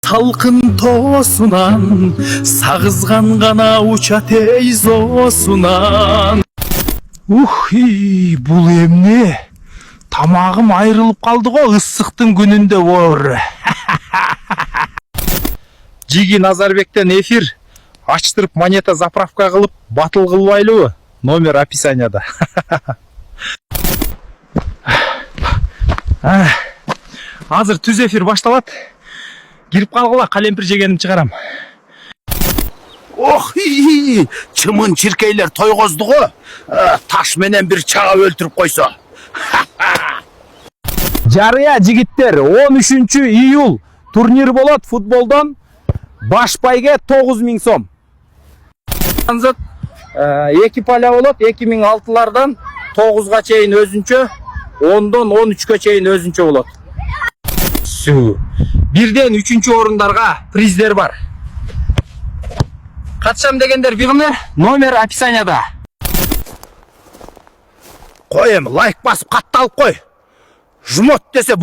Салқын тоосунан сагызган гана учат эйзоосунан. Бул эмне? Тамагым айрылып калды го ысыктын күнүндө бор. Жиги Назарбектен эфир ачтырып монета заправка кылып батыл кылбайлыбы? Номер описанияда. Азыр түз эфир башталат. Кирип калгыла, калемпир жегеним чыгарам. Чымын чиркейлер тойгозду го. Таш менен бир чага өлтүрүп койсо. Жарыя жигиттер, 13 июл турнир болот футболдон. Баш байге 9000 сом. Эки поля болот, 2006-лардан 9-га чейин өзүнчө, 10-дон 13-кө чейин өзүнчө болот. Бирден 3-чү орундарга приздер бар. Катышам дегендер бигиме, номер описанияда. Кой эми, лайк басып катталып кой. Жмот десе